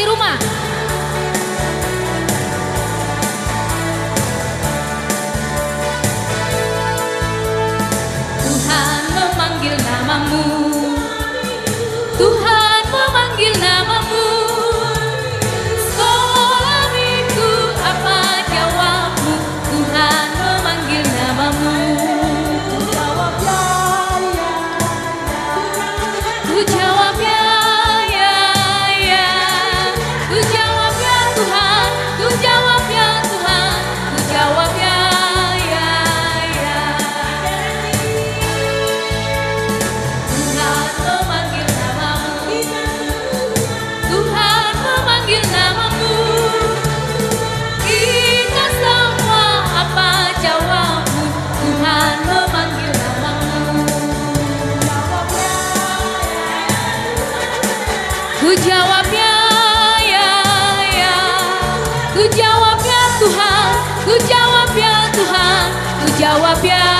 di rumah. Tuhan memanggil namamu, Tuhan memanggil namamu. Sekolah minggu apa jawabmu? Tuhan memanggil namamu. Ku jawab ya, ya, ya. Ku jawab ya Tuhan, ku jawab ya Tuhan, ku jawab ya, ya, ya. Tuhan memanggil namamu, Tuhan memanggil namamu. Kita semua apa jawabmu? Tuhan memanggil namamu. Ku jawab ya, ya, ya. Ku jawab ya Tuhan, ku jawab ya Tuhan, ku jawab ya.